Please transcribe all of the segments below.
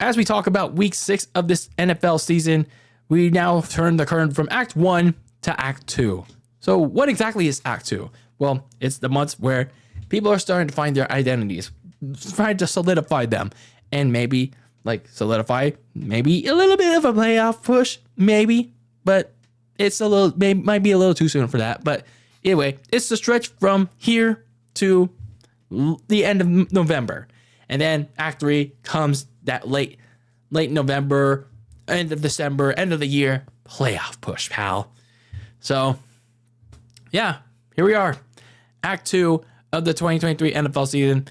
as we talk about week 6 of this NFL season, we now turn the curtain from Act 1 to Act 2. So what exactly is Act 2? Well, it's the months where people are starting to find their identities, trying to solidify them, and maybe solidify maybe a little bit of a playoff push, maybe, but it's might be a little too soon for that. But anyway, it's the stretch from here to the end of November. And then Act 3 comes that late November, end of December, end of the year, playoff push, pal. So, yeah, here we are. Act 2 of the 2023 NFL season.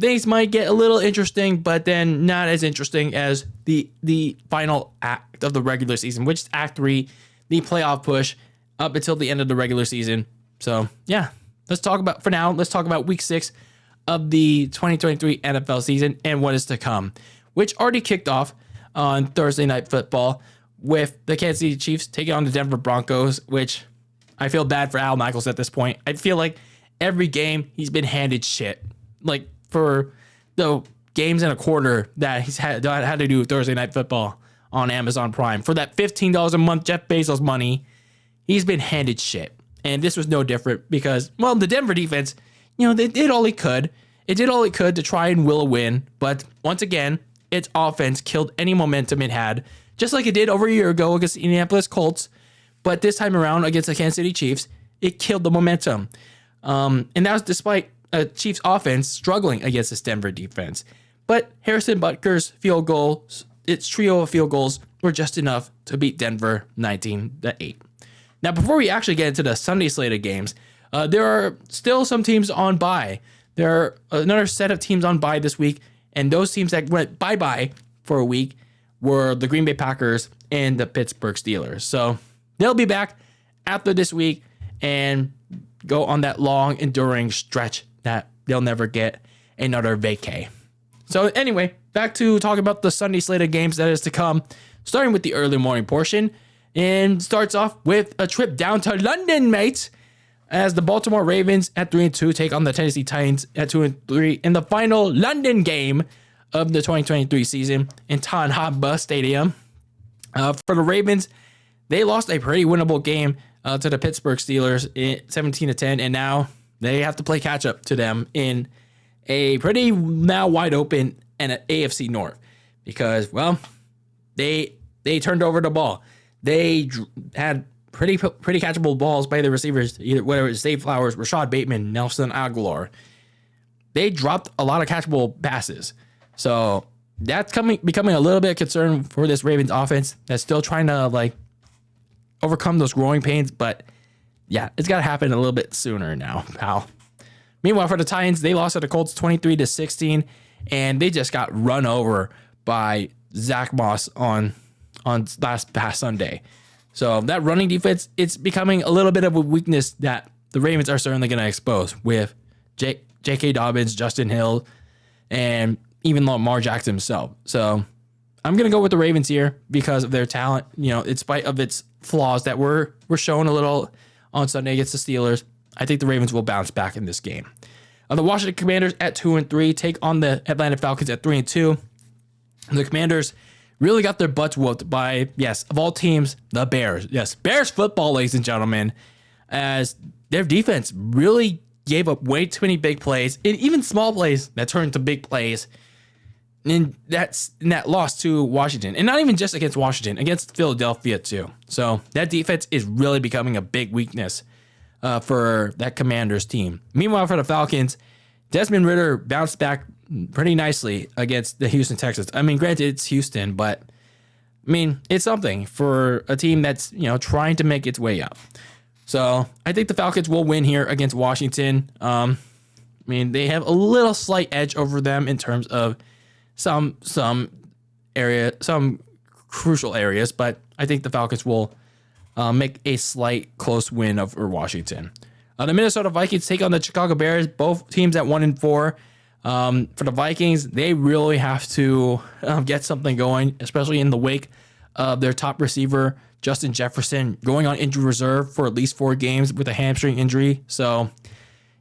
Things might get a little interesting, but then not as interesting as the final act of the regular season, which is Act 3, the playoff push up until the end of the regular season. So, yeah, let's talk about week 6 of the 2023 NFL season and what is to come, which already kicked off on Thursday Night Football with the Kansas City Chiefs taking on the Denver Broncos, which I feel bad for Al Michaels at this point. I feel like every game he's been handed shit. Like for the games and a quarter that he's had to do Thursday Night Football on Amazon Prime, for that $15 a month Jeff Bezos money, he's been handed shit. And this was no different because, well, the Denver defense, they did all it could. It did all it could to try and will a win. But once again, its offense killed any momentum it had, just like it did over a year ago against the Indianapolis Colts. But this time around against the Kansas City Chiefs, it killed the momentum. And that was despite a Chiefs offense struggling against this Denver defense. But Harrison Butker's field goals, its trio of field goals, were just enough to beat Denver 19-8. Now, before we actually get into the Sunday slate of games, there are still some teams on bye. There are another set of teams on bye this week, and those teams that went bye-bye for a week were the Green Bay Packers and the Pittsburgh Steelers. So they'll be back after this week and go on that long, enduring stretch that they'll never get another vacay. So anyway, back to talking about the Sunday slate of games that is to come, starting with the early morning portion, and starts off with a trip down to London, mates, as the Baltimore Ravens at 3-2 take on the Tennessee Titans at 2-3 in the final London game of the 2023 season in Tottenham Stadium. For the Ravens, they lost a pretty winnable game to the Pittsburgh Steelers 17-10, and now they have to play catch up to them in a pretty now wide open and an AFC North because, well, they turned over the ball. They had pretty catchable balls by the receivers, either whether it was Zay Flowers, Rashad Bateman, Nelson Aguilar. They dropped a lot of catchable passes. So that's becoming a little bit of concern for this Ravens offense that's still trying to overcome those growing pains. But yeah, it's got to happen a little bit sooner now, pal. Meanwhile, for the Titans, they lost to the Colts 23-16, and they just got run over by Zach Moss on past Sunday. So that running defense, it's becoming a little bit of a weakness that the Ravens are certainly going to expose with J.K. Dobbins, Justin Hill, and even Lamar Jackson himself. So I'm going to go with the Ravens here because of their talent, in spite of its flaws that were shown a little on Sunday against the Steelers. I think the Ravens will bounce back in this game. The Washington Commanders at 2-3 take on the Atlanta Falcons at 3-2. The Commanders really got their butts whooped by, yes, of all teams, the Bears. Yes, Bears football, ladies and gentlemen, as their defense really gave up way too many big plays, and even small plays that turned to big plays. And that loss to Washington. And not even just against Washington, against Philadelphia too. So that defense is really becoming a big weakness for that Commanders team. Meanwhile, for the Falcons, Desmond Ridder bounced back pretty nicely against the Houston Texans. I mean, granted, it's Houston, but I mean, it's something for a team that's, trying to make its way up. So I think the Falcons will win here against Washington. They have a little slight edge over them in terms of some crucial areas, but I think the Falcons will make a slight close win over Washington. The Minnesota Vikings take on the Chicago Bears, both teams at 1-4. For the Vikings, they really have to get something going, especially in the wake of their top receiver, Justin Jefferson, going on injury reserve for at least 4 games with a hamstring injury. So,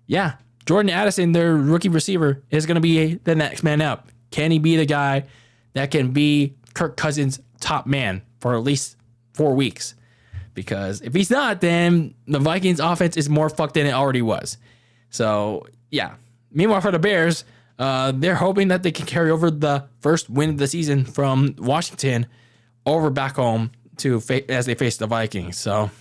yeah, Jordan Addison, their rookie receiver, is going to be the next man up. Can he be the guy that can be Kirk Cousins' top man for at least 4 weeks. Because if he's not, then the Vikings offense is more fucked than it already was. So, yeah. Meanwhile, for the Bears, they're hoping that they can carry over the first win of the season from Washington over back home as they face the Vikings. So,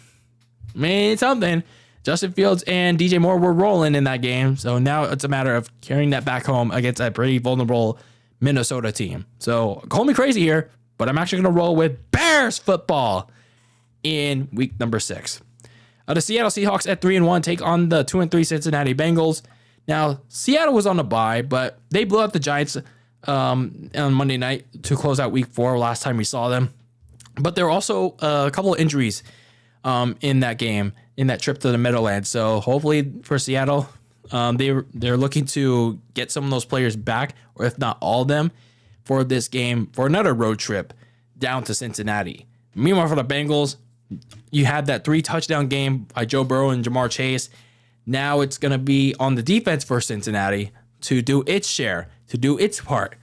I mean, it's something. Justin Fields and DJ Moore were rolling in that game. So now it's a matter of carrying that back home against a pretty vulnerable Minnesota team. So, call me crazy here, but I'm actually going to roll with Bears football in week number 6. The Seattle Seahawks at 3-1 take on the 2-3 Cincinnati Bengals. Now, Seattle was on a bye, but they blew out the Giants on Monday night to close out week 4 last time we saw them. But there were also a couple of injuries in that game, in that trip to the Meadowlands. So hopefully for Seattle, they're looking to get some of those players back, or if not all of them, for this game, for another road trip down to Cincinnati. Meanwhile, for the Bengals, you had that 3-touchdown game by Joe Burrow and Jamar Chase. Now it's going to be on the defense for Cincinnati to do its share, to do its part,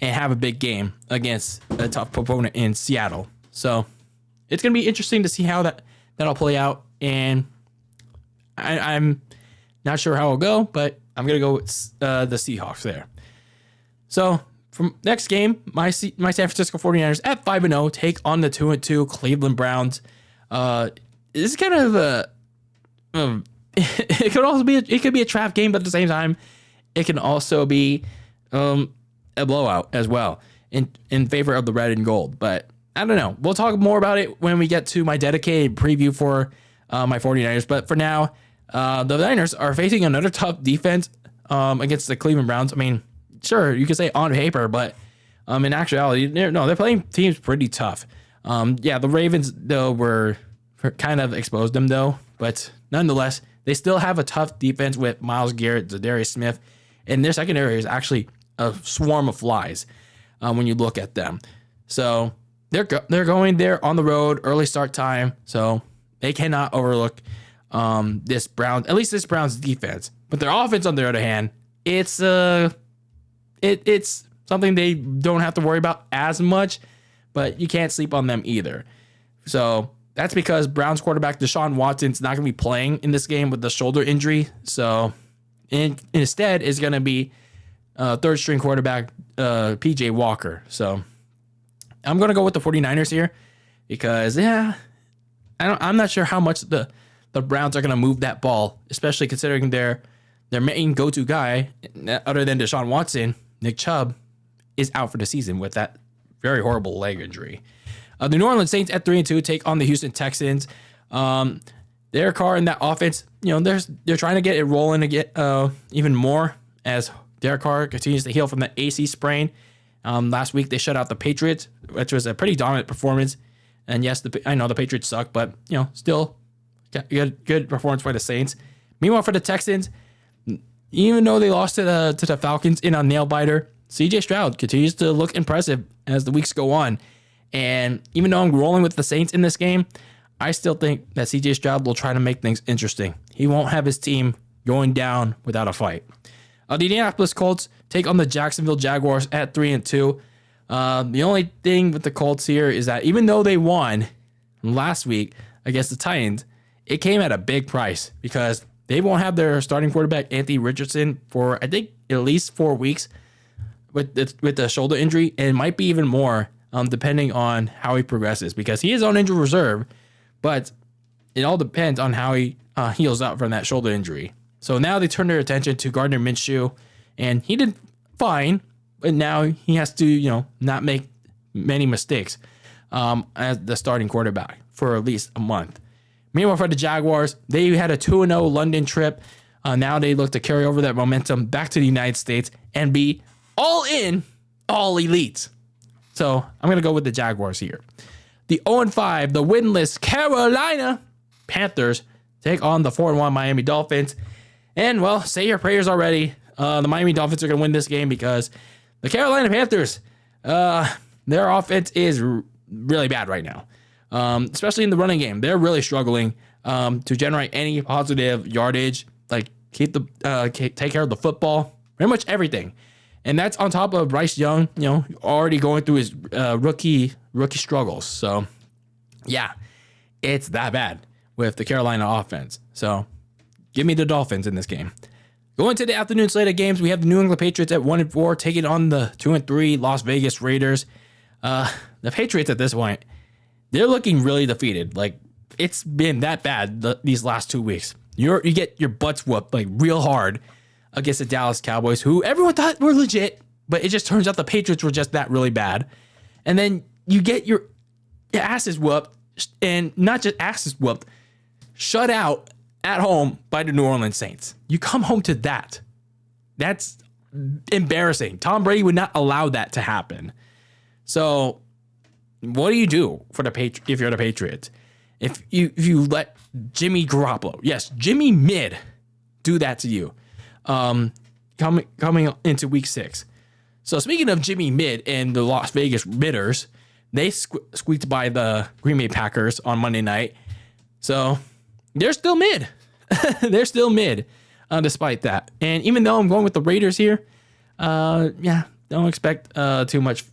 and have a big game against a tough opponent in Seattle. So it's going to be interesting to see how that'll play out. And I'm not sure how it'll go, but I'm going to go with the Seahawks there. So from next game, my San Francisco 49ers at 5-0 take on the 2-2 Cleveland Browns. This is kind of a... It could be a trap game, but at the same time, it can also be a blowout as well in favor of the red and gold. But I don't know. We'll talk more about it when we get to my dedicated preview for my 49ers. But for now, the Niners are facing another tough defense against the Cleveland Browns. I mean, sure, you could say on paper, but in actuality, they're playing teams pretty tough. The Ravens, though, were kind of exposed them, though. But nonetheless, they still have a tough defense with Myles Garrett, Zadarius Smith, and their secondary is actually a swarm of flies when you look at them. So they're going there on the road, early start time, so they cannot overlook this Browns defense. But their offense, on the other hand, it's something they don't have to worry about as much, but you can't sleep on them either. So that's because Browns quarterback Deshaun Watson's not going to be playing in this game with the shoulder injury. So instead is going to be third string quarterback PJ Walker. So I'm going to go with the 49ers here because, I'm not sure how much the Browns are going to move that ball, especially considering their main go-to guy, other than Deshaun Watson, Nick Chubb, is out for the season with that very horrible leg injury. The New Orleans Saints at 3-2 take on the Houston Texans. Derek Carr in that offense, they're trying to get it rolling to get even more as Derek Carr continues to heal from the AC sprain. Last week they shut out the Patriots, which was a pretty dominant performance. And yes, I know the Patriots suck, but still good performance by the Saints. Meanwhile, for the Texans, even though they lost to the Falcons in a nail biter, CJ Stroud continues to look impressive as the weeks go on. And even though I'm rolling with the Saints in this game, I still think that CJ Stroud will try to make things interesting. He won't have his team going down without a fight. The Indianapolis Colts take on the Jacksonville Jaguars at 3-2. The only thing with the Colts here is that even though they won last week against the Titans, it came at a big price because they won't have their starting quarterback Anthony Richardson for, I think, at least 4 weeks with the shoulder injury, and it might be even more depending on how he progresses, because he is on injury reserve, but it all depends on how he heals up from that shoulder injury. So now they turn their attention to Gardner Minshew, and he did fine, but now he has to, not make many mistakes as the starting quarterback for at least a month. Meanwhile, for the Jaguars, they had a 2-0 London trip. Now they look to carry over that momentum back to the United States and be all in, all elite. So I'm going to go with the Jaguars here. The 0-5, the winless Carolina Panthers take on the 4-1 Miami Dolphins. And, well, say your prayers already. The Miami Dolphins are going to win this game because the Carolina Panthers, their offense is really bad right now, especially in the running game. They're really struggling to generate any positive yardage, like take care of the football, pretty much everything. And that's on top of Bryce Young, already going through his rookie struggles. So, yeah, it's that bad with the Carolina offense. So, give me the Dolphins in this game. Going to the afternoon slate of games, we have the New England Patriots at 1-4 taking on the 2-3 Las Vegas Raiders. The Patriots at this point, they're looking really defeated. Like, it's been that bad these last 2 weeks. You get your butts whooped like real hard against the Dallas Cowboys, who everyone thought were legit, but it just turns out the Patriots were just that really bad. And then you get your asses whooped, and not just asses whooped, shut out at home by the New Orleans Saints. You come home to that. That's embarrassing. Tom Brady would not allow that to happen. So what do you do for if you're the Patriots? If you let Jimmy Garoppolo, yes, Jimmy Mid, do that to you, coming into week 6. So speaking of Jimmy Mid and the Las Vegas Midders, they squeaked by the Green Bay Packers on Monday night. So they're still mid. They're still mid, despite that. And even though I'm going with the Raiders here, don't expect too much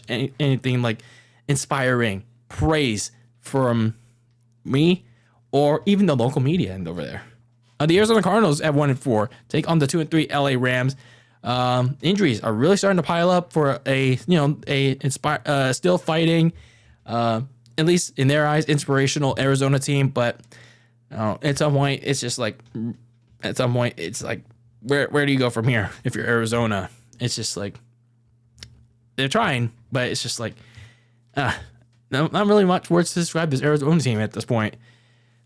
anything like inspiring praise from me or even the local media end over there. The Arizona Cardinals at 1-4 take on the 2-3 LA Rams. Injuries are really starting to pile up for still fighting, at least in their eyes, inspirational Arizona team. But at some point, it's like, where do you go from here if you're Arizona? It's just like they're trying, but it's just like not really much words to describe this Arizona team at this point.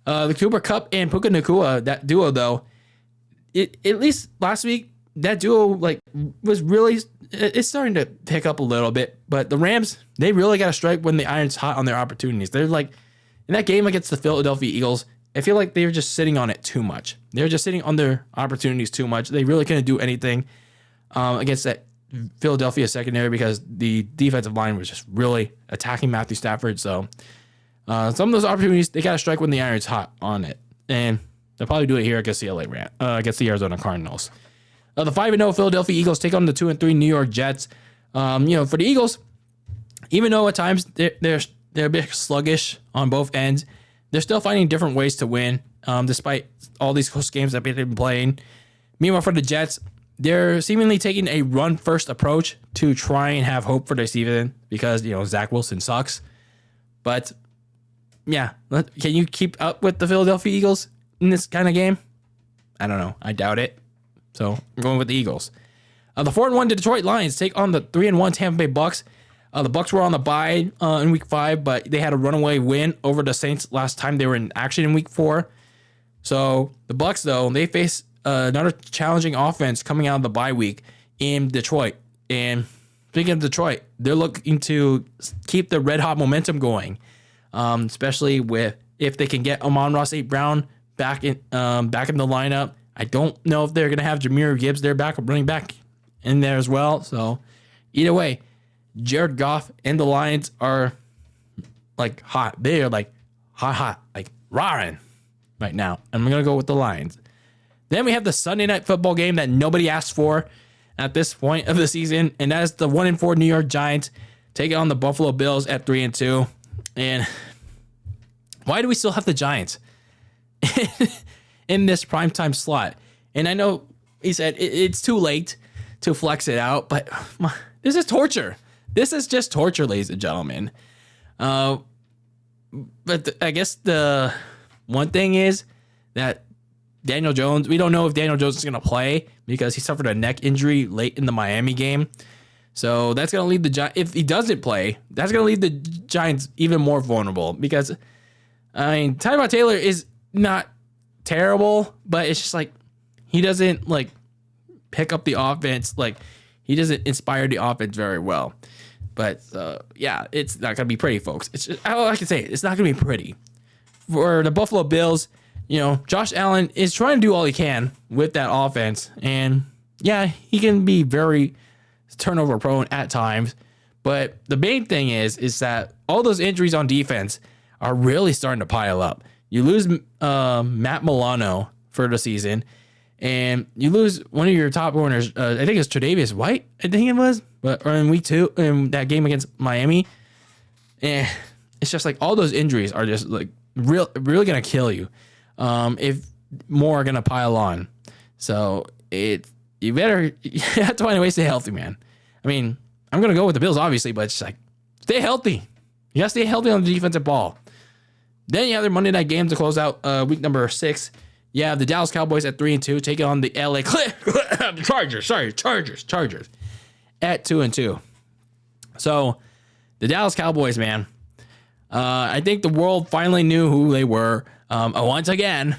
The Cooper Kupp and Puka Nacua, that duo though, at least last week, that duo was really, it's starting to pick up a little bit. But the Rams, they really got to strike when the iron's hot on their opportunities. They're like, in that game against the Philadelphia Eagles, I feel like they were just sitting on it too much. They're just sitting on their opportunities too much. They really couldn't do anything against that Philadelphia secondary because the defensive line was just really attacking Matthew Stafford. So some of those opportunities, they got to strike when the iron's hot on it. And they'll probably do it here against the against the Arizona Cardinals. The 5-0 Philadelphia Eagles take on the 2-3 New York Jets. For the Eagles, even though at times they're a bit sluggish on both ends, they're still finding different ways to win, despite all these close games that they've been playing. Meanwhile, for the Jets, they're seemingly taking a run-first approach to try and have hope for their season because, Zach Wilson sucks. But, yeah, can you keep up with the Philadelphia Eagles in this kind of game? I don't know. I doubt it. So I'm going with the Eagles. The 4-1 Detroit Lions take on the 3-1 Tampa Bay Bucks. The Bucks were on the bye in week 5, but they had a runaway win over the Saints last time they were in action in week 4. So the Bucks, though, they face another challenging offense coming out of the bye week in Detroit. And speaking of Detroit, they're looking to keep the red hot momentum going, especially with if they can get Amon-Ra St. Brown back in the lineup. I don't know if they're going to have Jahmyr Gibbs, their backup running back, in there as well. So either way, Jared Goff and the Lions are hot. They are hot, roaring right now. I'm going to go with the Lions. Then we have the Sunday night football game that nobody asked for at this point of the season, and that is the 1-4 New York Giants taking on the Buffalo Bills at 3-2. And why do we still have the Giants in this primetime slot? And I know he said it's too late to flex it out, but this is torture. This is just torture, ladies and gentlemen. But I guess the one thing is that Daniel Jones, we don't know if Daniel Jones is going to play because he suffered a neck injury late in the Miami game. So that's going to leave the Giants, if he doesn't play, that's going to leave the Giants even more vulnerable because, Tyrod Taylor is not terrible, but it's just he doesn't pick up the offense. He doesn't inspire the offense very well. But it's not gonna be pretty, folks. It's just, all I can say, it's not gonna be pretty for the Buffalo Bills. Josh Allen is trying to do all he can with that offense, and he can be very turnover prone at times. But the main thing is that all those injuries on defense are really starting to pile up. You lose Matt Milano for the season, and you lose one of your top corners. I think it's Tre'Davious White. I think it was, or in week 2 in that game against Miami. And it's just like all those injuries are just like really gonna kill you. If more are gonna pile on, so you have to find a way to stay healthy, man. I mean, I'm gonna go with the Bills, obviously, but it's like stay healthy. You gotta stay healthy on the defensive ball. Then you have their Monday night game to close out week number 6. You have the Dallas Cowboys at 3-2 taking on the LA Chargers. Sorry, Chargers at 2-2. So the Dallas Cowboys, man. I think the world finally knew who they were. Once again,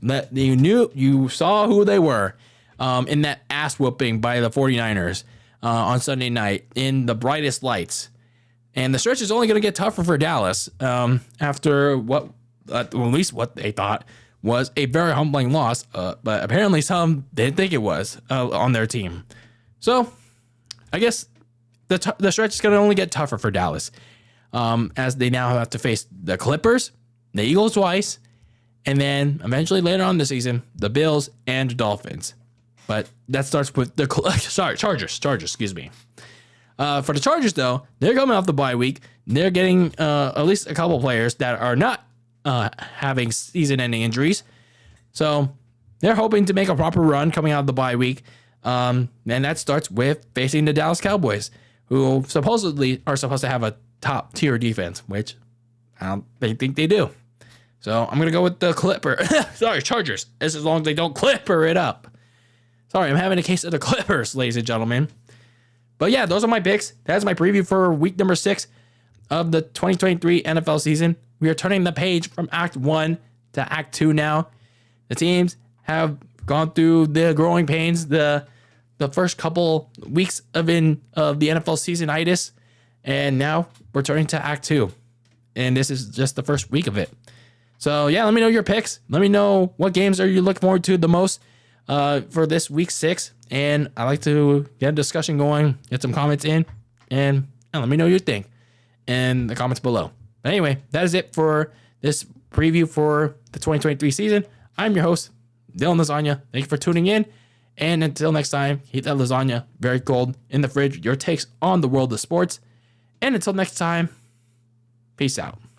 that you saw who they were in that ass whooping by the 49ers on Sunday night in the brightest lights. And the stretch is only going to get tougher for Dallas after at least what they thought was a very humbling loss. But apparently some didn't think it was on their team. So I guess the stretch is going to only get tougher for Dallas as they now have to face the Clippers, the Eagles twice, and then eventually later on in the season, the Bills and the Dolphins. But that starts with the Chargers, excuse me. For the Chargers, though, they're coming off the bye week. They're getting at least a couple players that are not having season-ending injuries. So they're hoping to make a proper run coming out of the bye week. And that starts with facing the Dallas Cowboys, who supposedly are supposed to have a top-tier defense, which I don't think they do. So I'm going to go with the Chargers, as long as they don't clipper it up. Sorry, I'm having a case of the Clippers, ladies and gentlemen. But yeah, those are my picks. That's my preview for week number 6 of the 2023 NFL season. We are turning the page from Act 1 to Act 2 now. The teams have gone through the growing pains, the first couple weeks of the NFL season-itis, and now we're turning to Act 2. And this is just the first week of it. So yeah, let me know your picks. Let me know what games are you looking forward to the most for this week 6. And I like to get a discussion going, get some comments in, and let me know what you think in the comments below. But anyway, that is it for this preview for the 2023 season. I'm your host, DylanLasagna. Thank you for tuning in. And until next time, keep that lasagna very cold in the fridge. Your takes on the world of sports. And until next time, peace out.